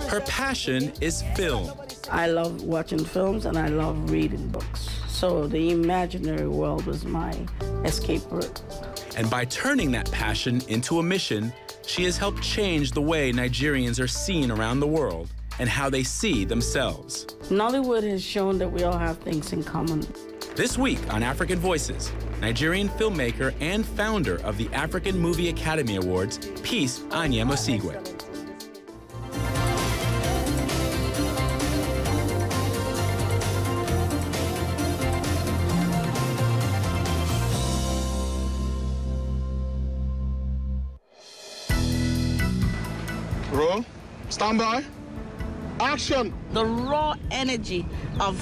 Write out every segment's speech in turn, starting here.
Her passion is film. I love watching films and I love reading books. So the imaginary world was my escape route. And by turning that passion into a mission, she has helped change the way Nigerians are seen around the world and how they see themselves. Nollywood has shown that we all have things in common. This week on African Voices, Nigerian filmmaker and founder of the African Movie Academy Awards, Peace Anyemosigwe. Roll, stand by, action! The raw energy of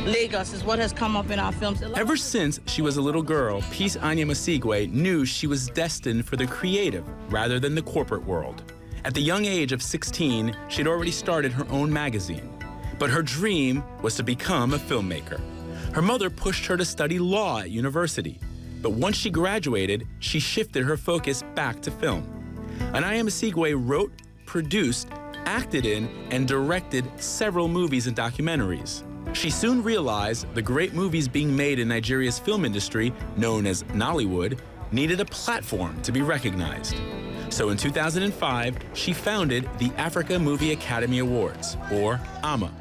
Lagos is what has come up in our films. Ever since she was a little girl, Peace Anyemosigwe knew she was destined for the creative rather than the corporate world. At the young age of 16, she'd already started her own magazine. But her dream was to become a filmmaker. Her mother pushed her to study law at university. But once she graduated, she shifted her focus back to film. Anyemosigwe wrote, produced, acted in, and directed several movies and documentaries. She soon realized the great movies being made in Nigeria's film industry, known as Nollywood, needed a platform to be recognized. So in 2005, she founded the Africa Movie Academy Awards, or AMA.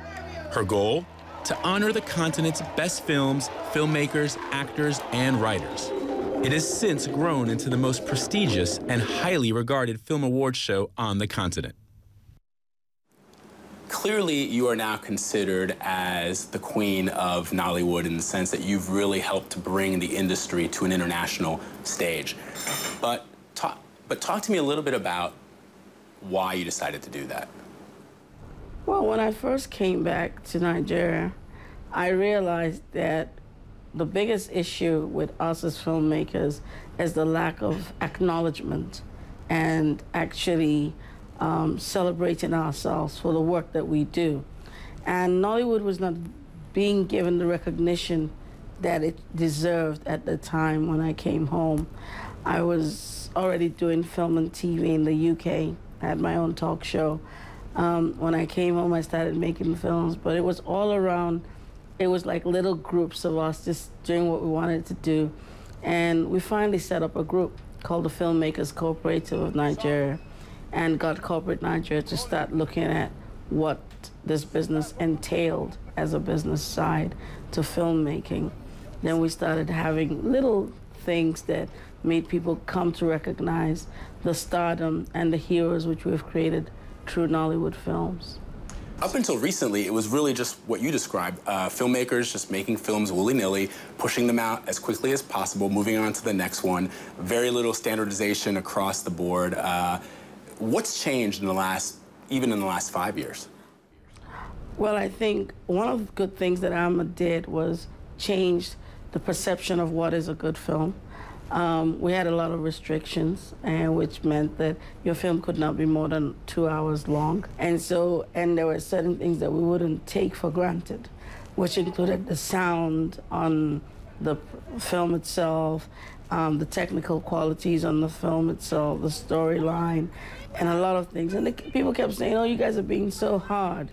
Her goal? To honor the continent's best films, filmmakers, actors, and writers. It has since grown into the most prestigious and highly regarded film awards show on the continent. Clearly, you are now considered as the queen of Nollywood in the sense that you've really helped to bring the industry to an international stage. But talk to me a little bit about why you decided to do that. Well, when I first came back to Nigeria, I realized that the biggest issue with us as filmmakers is the lack of acknowledgement and actually celebrating ourselves for the work that we do. And Nollywood was not being given the recognition that it deserved at the time when I came home. I was already doing film and TV in the UK. I had my own talk show. When I came home, I started making films, but it was all around. It was like little groups of us just doing what we wanted to do. And we finally set up a group called the Filmmakers Cooperative of Nigeria and got corporate Nigeria to start looking at what this business entailed as a business side to filmmaking. Then we started having little things that made people come to recognize the stardom and the heroes which we've created through Nollywood films. Up until recently, it was really just what you described, filmmakers just making films willy-nilly, pushing them out as quickly as possible, moving on to the next one, very little standardization across the board. What's changed in the last, even in the last 5 years? Well, I think one of the good things that AMA did was change the perception of what is a good film. We had a lot of restrictions, which meant that your film could not be more than 2 hours long. And there were certain things that we wouldn't take for granted, which included the sound on the film itself, the technical qualities on the film itself, the storyline, and a lot of things. And people kept saying, oh, you guys are being so hard.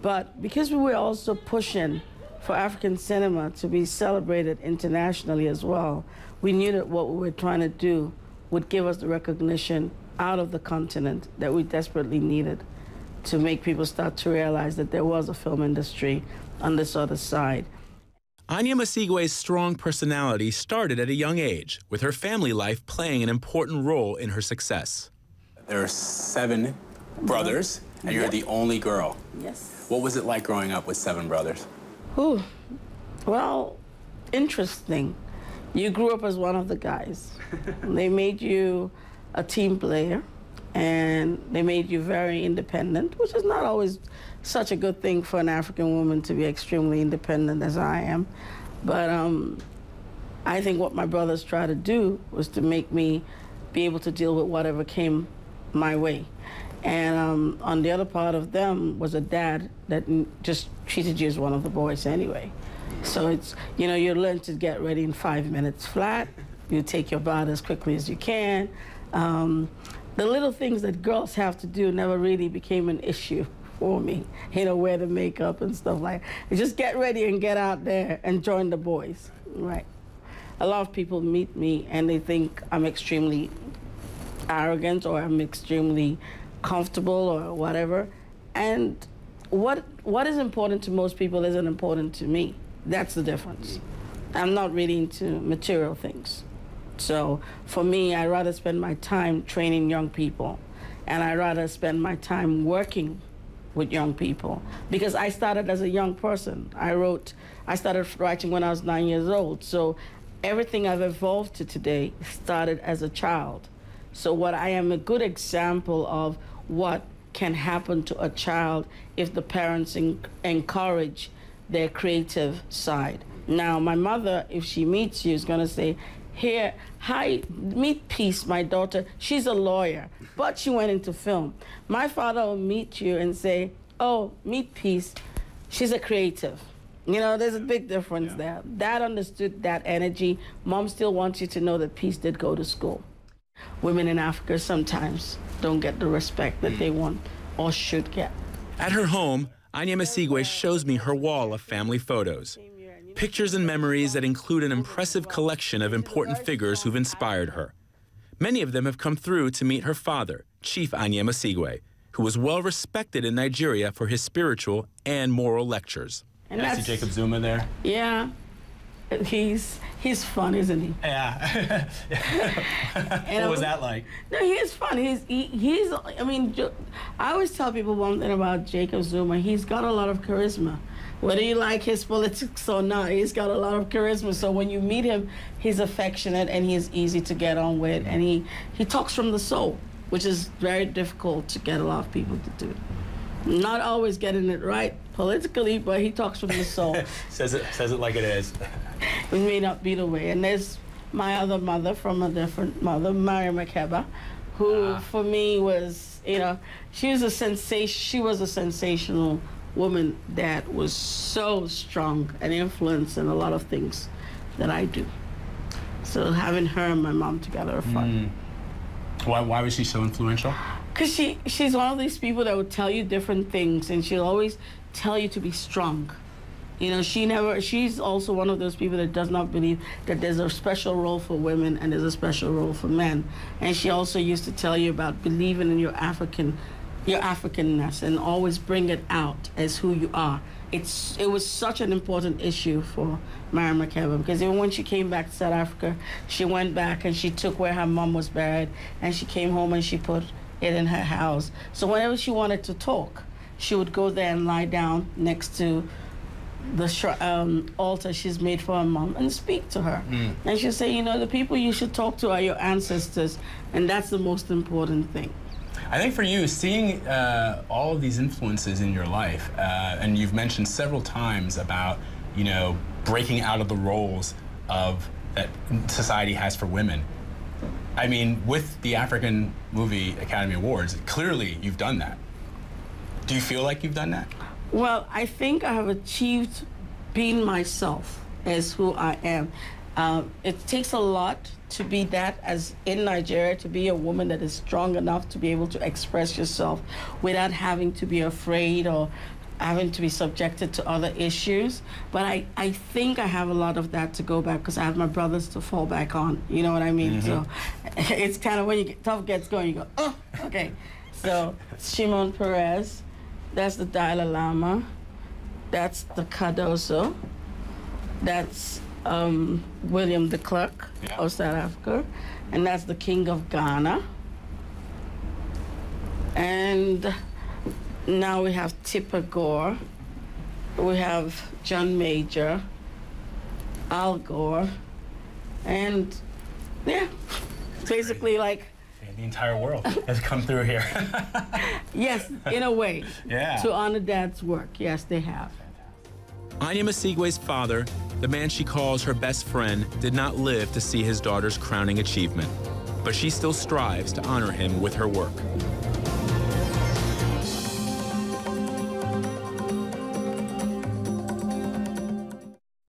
But because we were also pushing for African cinema to be celebrated internationally as well, we knew that what we were trying to do would give us the recognition out of the continent that we desperately needed to make people start to realize that there was a film industry on this other side. Anyemosigwe's strong personality started at a young age, with her family life playing an important role in her success. There are 7 brothers, and you're the only girl. Yes. What was it like growing up with 7 brothers? Ooh, well, interesting. You grew up as one of the guys. They made you a team player, and they made you very independent, which is not always such a good thing for an African woman to be extremely independent as I am. But I think what my brothers tried to do was to make me be able to deal with whatever came my way. And on the other part of them was a dad that just treated you as one of the boys anyway. So it's, you learn to get ready in 5 minutes flat. You take your bath as quickly as you can. the little things that girls have to do never really became an issue for me. You know, wear the makeup and stuff like that. Just get ready and get out there and join the boys, right? A lot of people meet me and they think I'm extremely arrogant or I'm extremely comfortable or whatever. And what is important to most people isn't important to me. That's the difference. I'm not really into material things. So for me, I'd rather spend my time training young people, and I'd rather spend my time working with young people, because I started as a young person. I started writing when I was 9 years old. So everything I've evolved to today started as a child. So what I am a good example of what can happen to a child if the parents encourage their creative side. Now, my mother, if she meets you, is going to say, here, hi, meet Peace, my daughter. She's a lawyer, but she went into film. My father will meet you and say, oh, meet Peace. She's a creative. You know, there's a big difference there. Dad understood that energy. Mom still wants you to know that Peace did go to school. Women in Africa sometimes don't get the respect that they want or should get. At her home, Anya Masigwe shows me her wall of family photos. Pictures and memories that include an impressive collection of important figures who've inspired her. Many of them have come through to meet her father, Chief Anya Masigwe, who was well respected in Nigeria for his spiritual and moral lectures. And I see Jacob Zuma there. Yeah, he's fun, isn't he? Yeah. What was that like? No, he's fun. He's. I mean, I always tell people one thing about Jacob Zuma. He's got a lot of charisma. Whether you like his politics or not, he's got a lot of charisma. So when you meet him, he's affectionate and he's easy to get on with, and he talks from the soul, which is very difficult to get a lot of people to do. Not always getting it right politically, but he talks from the soul. says it like it is. It may not be the way. And there's my other mother from a different mother, Mary Makeba, who for me was, you know, she was a sensation. She was a sensational woman that was so strong and influenced in a lot of things that I do. So having her and my mom together are fun. Why was she so influential? Because she's one of these people that will tell you different things, and she'll always tell you to be strong. You know, she's also one of those people that does not believe that there's a special role for women and there's a special role for men. And she also used to tell you about believing in your Africanness and always bring it out as who you are. It was such an important issue for Mary Makeba, because even when she came back to South Africa, she went back and she took where her mom was buried, and she came home and she put it in her house. So whenever she wanted to talk, she would go there and lie down next to the altar she's made for her mom and speak to her. And she'll say, you know, the people you should talk to are your ancestors, and that's the most important thing. I think for you, seeing all of these influences in your life, and you've mentioned several times about, you know, breaking out of the roles of that society has for women. I mean, with the African Movie Academy Awards, clearly you've done that. Do you feel like you've done that? Well, I think I have achieved being myself as who I am. It takes a lot to be that, as in Nigeria, to be a woman that is strong enough to be able to express yourself without having to be afraid or having to be subjected to other issues. But I think I have a lot of that to go back, because I have my brothers to fall back on. You know what I mean? So it's kind of when tough gets going, you go, oh, okay. So Shimon Peres, that's the Dalai Lama, that's the Cardoso, that's William de Klerk of South Africa, and that's the King of Ghana. And now we have Tipper Gore, we have John Major, Al Gore, and yeah, basically like the entire world has come through here. Yes, in a way. Yeah. To honor Dad's work. Yes, they have. Anya Masigwe's father, the man she calls her best friend, did not live to see his daughter's crowning achievement, but she still strives to honor him with her work.